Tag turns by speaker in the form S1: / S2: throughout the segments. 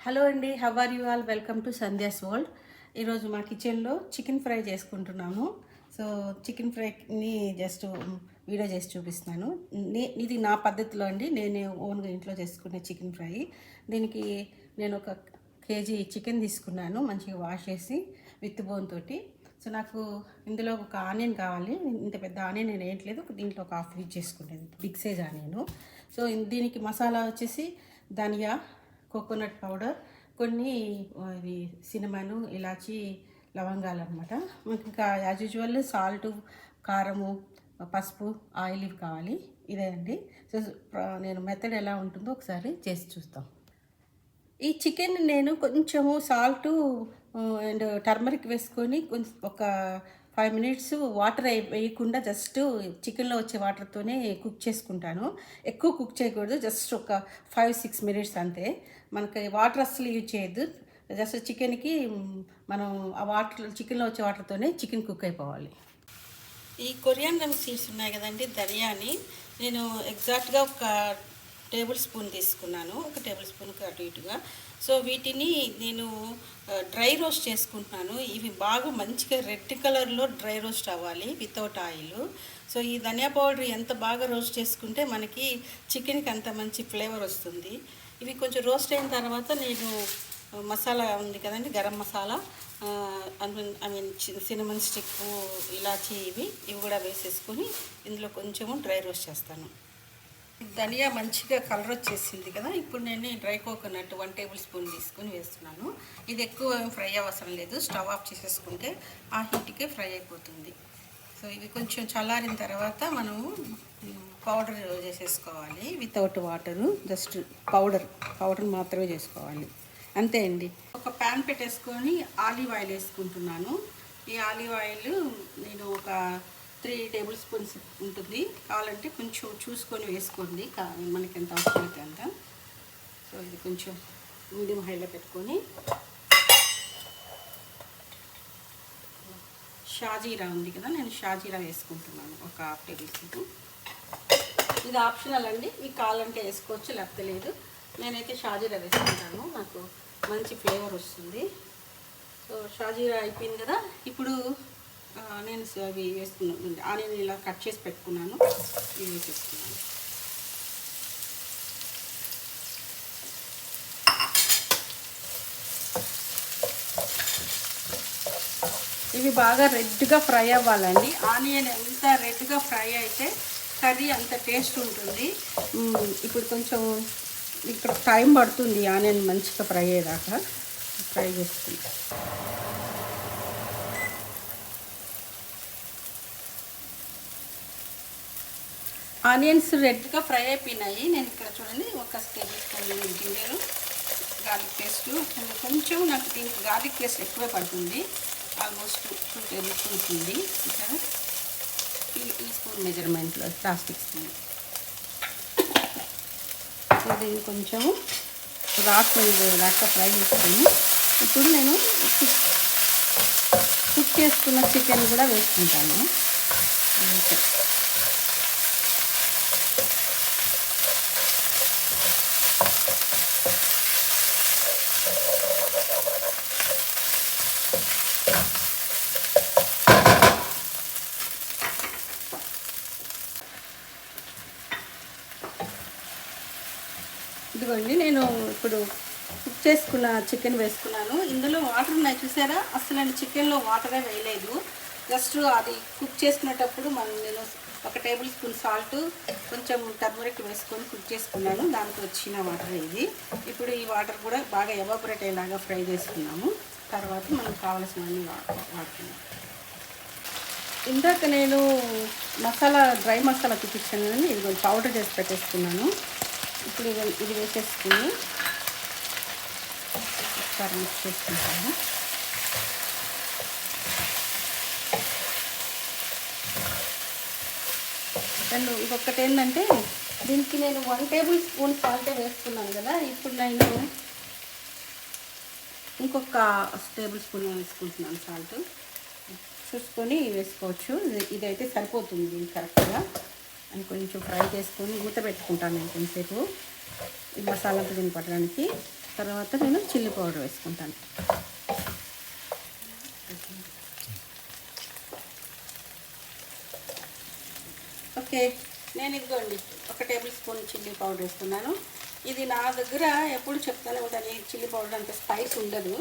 S1: Hello అండి, how are you all? Welcome to Sandhya's world. ఈరోజు మా కిచెన్లో చికెన్ ఫ్రై చేసుకుంటున్నాము. సో చికెన్ ఫ్రైని జస్ట్ వీడియో చేసి చూపిస్తున్నాను. ఇది నా పద్ధతిలో అండి, నేను ఓన్గా ఇంట్లో చేసుకునే చికెన్ ఫ్రై. దీనికి నేను ఒక కేజీ చికెన్ తీసుకున్నాను, మంచిగా వాష్ చేసి విత్ బోన్ తోటి. సో నాకు ఇందులో ఒక ఆనియన్ కావాలి. ఇంత పెద్ద ఆనియన్ నేను వేయట్లేదు, దీంట్లో ఒక హాఫ్ యూజ్ చేసుకునేది బిగ్ సైజ్ ఆనియన్. సో దీనికి మసాలా వచ్చేసి ధనియా, కోకోనట్ పౌడర్, కొన్ని ఇవి సినమను, ఇలాచి, లవంగాలు అనమాట. మనకి ఇంకా యాజ్ యూజువల్ సాల్ట్, కారము, పసుపు, ఆయిల్ ఇవి కావాలి. ఇదే అండి. సో నేను మెథడ్ ఎలా ఉంటుందో ఒకసారి చేసి చూస్తాం. ఈ చికెన్ నేను కొంచెము సాల్టు అండ్ టర్మరిక్ వేసుకొని కొంచెం ఒక 5 మినిట్స్ వాటర్ వేయకుండా జస్ట్ చికెన్లో వచ్చే వాటర్తోనే కుక్ చేసుకుంటాను. ఎక్కువ కుక్ చేయకూడదు, జస్ట్ ఒక 5-6 మినిట్స్ అంతే. మనకి వాటర్ అస్సలు యూజ్ చేయొద్దు. జస్ట్ చికెన్కి మనం ఆ వాటర్, చికెన్లో వచ్చే వాటర్తోనే చికెన్ కుక్ అయిపోవాలి. ఈ కొరియాండర్ సీడ్స్ ఉన్నాయి కదండి, ధనియాని నేను ఎగ్జాక్ట్గా ఒక టేబుల్ స్పూన్ తీసుకున్నాను, ఒక టేబుల్ స్పూన్కి అటు ఇటుగా. సో వీటిని నేను డ్రై రోస్ట్ చేసుకుంటున్నాను. ఇవి బాగా మంచిగా రెడ్ కలర్లో డ్రై రోస్ట్ అవ్వాలి వితౌట్ ఆయిల్. సో ఈ ధనియా పౌడర్ ఎంత బాగా రోస్ట్ చేసుకుంటే మనకి చికెన్కి అంత మంచి ఫ్లేవర్ వస్తుంది. ఇవి కొంచెం రోస్ట్ అయిన తర్వాత నేను మసాలా ఉంది కదండి, garam masala, I mean cinnamon stick, ఇలాచి, ఇవి కూడా వేసేసుకొని ఇందులో కొంచెము డ్రై రోస్ట్ చేస్తాను. ధనియా మంచిగా కలర్ వచ్చేసింది కదా. ఇప్పుడు నేను డ్రై కోకోనట్ 1 టేబుల్ స్పూన్ తీసుకొని వేస్తున్నాను. ఇది ఎక్కువ ఫ్రై అవసరం లేదు, స్టవ్ ఆఫ్ చేసేసుకుంటే ఆ హీట్కే ఫ్రై అయిపోతుంది. సో ఇది కొంచెం చల్లారిన తర్వాత మనము పౌడర్ చేసేసుకోవాలి వితౌట్ వాటరు, జస్ట్ పౌడర్ మాత్రమే చేసుకోవాలి, అంతే అండి. ఒక ప్యాన్ పెట్టేసుకొని ఆలివ్ ఆయిల్ వేసుకుంటున్నాను. ఈ ఆలివ్ ఆయిల్ నేను ఒక 3 టేబుల్ స్పూన్స్ ఉంటుంది. కావాలంటే కొంచెం చూసుకొని వేసుకోండి, మనకి ఎంత అవసరమైతే అంత. సో ఇది కొంచెం మీడియం హైలో పెట్టుకొని షాజీరా ఉంది కదా, నేను షాజీరా వేసుకుంటున్నాను ఒక 1/2 టేబుల్ స్పూన్. ఇది ఆప్షనల్ అండి, మీకు కావాలంటే వేసుకోవచ్చు, లేకపోతే లేదు. నేనైతే షాజీరా వేసుకుంటాను, నాకు మంచి ఫ్లేవర్ వస్తుంది. సో షాజీరా అయిపోయింది కదా. ఇప్పుడు నేను అవి వేసుకున్నాను, ఆనియన్ ఇలా కట్ చేసి పెట్టుకున్నాను, ఇవి వేసేసుకున్నాను. ఇవి బాగా రెడ్గా ఫ్రై అవ్వాలండి. ఆనియన్ ఎంత రెడ్గా ఫ్రై అయితే కర్రీ అంత టేస్ట్ ఉంటుంది. ఇప్పుడు కొంచెం ఇక్కడ టైం పడుతుంది ఆనియన్ మంచిగా ఫ్రై అయ్యేదాకా. ఫ్రై చేసుకుంటాం. ఆనియన్స్ రెడ్గా ఫ్రై అయిపోయినాయి. నేను ఇక్కడ చూడండి ఒక table spoon ginger, garlic paste, కొంచెం నాకు దీనికి గార్లిక్ పేస్ట్ ఎక్కువే పడుతుంది, ఆల్మోస్ట్ 2 టేబుల్ స్పూన్స్ ఉంది. ఇక్కడ ఈ స్పూన్ మెజర్మెంట్లో ప్లాస్టిక్ స్పూన్. సో దీన్ని కొంచెం రాక్ దాకా ఫ్రై చేసుకొని ఇప్పుడు నేను కుక్ చేసుకున్న చికెన్ కూడా వేసుకుంటాను. ఇదిగోండి, నేను ఇప్పుడు కుక్ చేసుకున్న చికెన్ వేసుకున్నాను. ఇందులో వాటర్ ఉన్నాయి చూసారా, అసలు నేను చికెన్లో వాటరే వేయలేదు. జస్ట్ అది కుక్ చేసుకునేటప్పుడు నేను 1 టేబుల్ స్పూన్ సాల్ట్, కొంచెం టర్మరిక్ వేసుకొని కుక్ చేసుకున్నాను, దానికి వచ్చిన వాటర్ ఇది. ఇప్పుడు ఈ వాటర్ కూడా బాగా ఎవాపరేట్ అయ్యేలాగా ఫ్రై చేసుకున్నాము. తర్వాత మనకు కావాల్సినవన్నీ వాడుతున్నాం. ఇందాక నేను డ్రై మసాలా చూపించాను కానీ ఇది కొంచెం పౌడర్ చేసి పెట్టేసుకున్నాను. ఇప్పుడు ఇది వేసేసుకుని ఒకసారి మిక్స్ చేసుకుంటాను. అండ్ ఇంకొకటి ఏంటంటే, దీనికి నేను 1 టేబుల్ స్పూన్ సాల్టే వేసుకున్నాను కదా. ఇప్పుడు నేను ఇంకొక టేబుల్ స్పూన్ వేసుకుంటున్నాను సాల్ట్. చూసుకొని వేసుకోవచ్చు, ఇదైతే సరిపోతుంది దీనికి కరెక్ట్గా. అని కొంచెం ఫ్రై చేసుకొని మూత పెట్టుకుంటాను నేను కొంచెంసేపు, ఈ మసాలా అంతా దీన్ని పట్టడానికి. తర్వాత నేను చిల్లీ పౌడర్ వేసుకుంటాను. ఓకే, నేను ఇదిగోండి 1 టేబుల్ స్పూన్ చిల్లీ పౌడర్ వేస్తున్నాను. ఇది నా దగ్గర ఎప్పుడు చెప్తానే ఉంటాను, ఈ చిల్లీ పౌడర్ అంత స్పైస్ ఉండదు.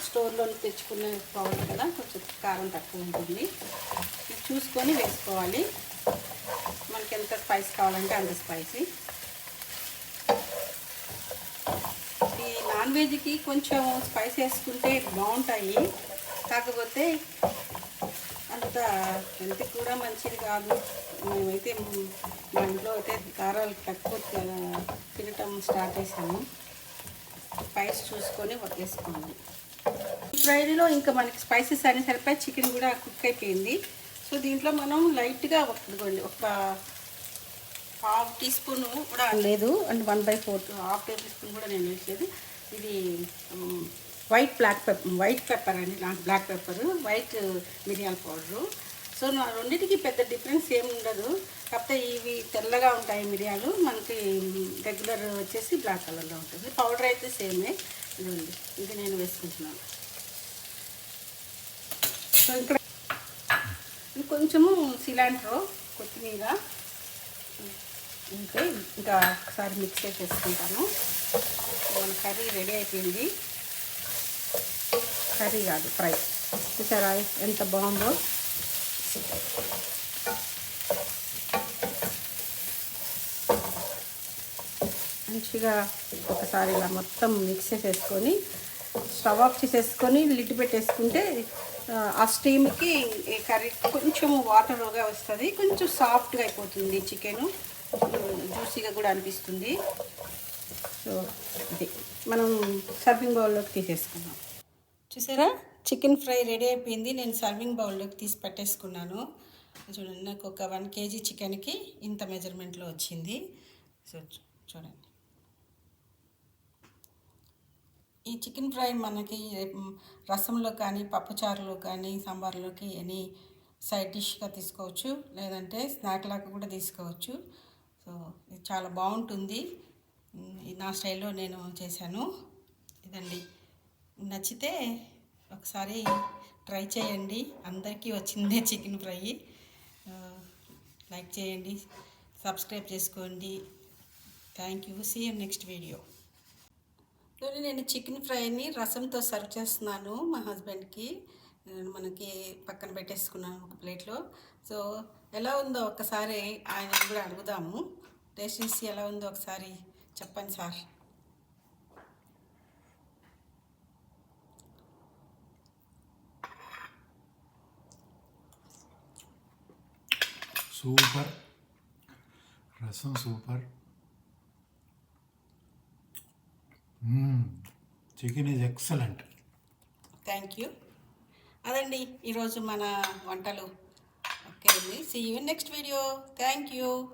S1: స్టోర్లో తెచ్చుకునే పౌడర్ కదా, కొంచెం కారం తక్కువ ఉంటుంది. ఇది చూసుకొని వేసుకోవాలి, మనకి ఎంత స్పైస్ కావాలంటే అంత స్పైసీ. ఈ నాన్ వెజ్కి కొంచెం స్పైస్ వేసుకుంటే బాగుంటాయి, కాకపోతే అంత హెల్త్కి కూడా మంచిది కాదు. మేమైతే మా ఇంట్లో అయితే కారాలు తక్కువ తినటం స్టార్ట్ చేసాము. స్పైస్ చూసుకొని వేసుకోండి. ఫ్రైడ్లో ఇంకా మనకి స్పైసెస్ అన్నీ సరిపోయి, చికెన్ కూడా కుక్ అయిపోయింది. సో దీంట్లో మనం లైట్గా ఒక 1/2 టీ స్పూన్ కూడా లేదు, అండ్ 1/4 1/2 టేబుల్ స్పూన్ కూడా నేను వేసేది. ఇది వైట్ పెప్పర్ అండి, నాకు బ్లాక్ పెప్పర్, వైట్ మిరియాల పౌడరు. సో నా రెండింటికి పెద్ద డిఫరెన్స్ ఏమి ఉండదు, కాకపోతే ఇవి తెల్లగా ఉంటాయి మిరియాలు, మనకి రెగ్యులర్ వచ్చేసి బ్లాక్ కలర్లో ఉంటుంది. పౌడర్ అయితే సేమే. ఇదండి, ఇది నేను వేసుకుంటున్నాను. సో ఇక్కడ కొంచెము సిలాంట్రో, కొత్తిమీర ఉంటే ఇంకా ఒకసారి మిక్స్ చేసేసుకుంటాను. మన కర్రీ రెడీ అయిపోయింది. కర్రీ కాదు, ఫ్రై. చూసారా ఎంత బాగుందో. మంచిగా ఒకసారి ఇలా మొత్తం మిక్స్ చేసేసుకొని స్టవ్ ఆఫ్ చేసేసుకొని లిడ్ పెట్టేసుకుంటే ఆ స్టీమ్కి కర్రీ కొంచెం వాటర్గా వస్తుంది, కొంచెం సాఫ్ట్గా అయిపోతుంది చికెను, జ్యూసీగా కూడా అనిపిస్తుంది. సో ఇది మనం సర్వింగ్ బౌల్లోకి తీసేసుకున్నాం. చూసారా, చికెన్ ఫ్రై రెడీ అయిపోయింది. నేను సర్వింగ్ బౌల్లోకి తీసి పెట్టేసుకున్నాను. చూడండి, నాకు ఒక 1 kg చికెన్కి ఇంత మెజర్మెంట్లో వచ్చింది. సో చూడండి, ఈ చికెన్ ఫ్రై మనకి రసంలో కానీ, పప్పుచారులో కానీ, సాంబార్లోకి ఎనీ సైడ్ డిష్గా తీసుకోవచ్చు, లేదంటే స్నాక్ లాగా కూడా తీసుకోవచ్చు. సో ఇది చాలా బాగుంటుంది. నా స్టైల్లో నేను చేశాను. ఇదండి, నచ్చితే ఒకసారి ట్రై చేయండి. అందరికీ వచ్చిందే చికెన్ ఫ్రై. లైక్ చేయండి, సబ్స్క్రైబ్ చేసుకోండి. Thank you. See you next video. నేను చికెన్ ఫ్రైని రసంతో సర్వ్ చేస్తున్నాను మా హస్బెండ్కి. మనకి పక్కన పెట్టేసుకున్నాను ఒక ప్లేట్లో. సో ఎలా ఉందో ఒకసారి ఆయన కూడా అడుగుదాము. టేస్ట్ చేసి ఎలా ఉందో ఒకసారి చెప్పండి sir.
S2: Super, rasam super, chicken is excellent.
S1: Thank you. అదండి ఈరోజు మన వంటలు. ఓకే అండి, see you next video. Thank you.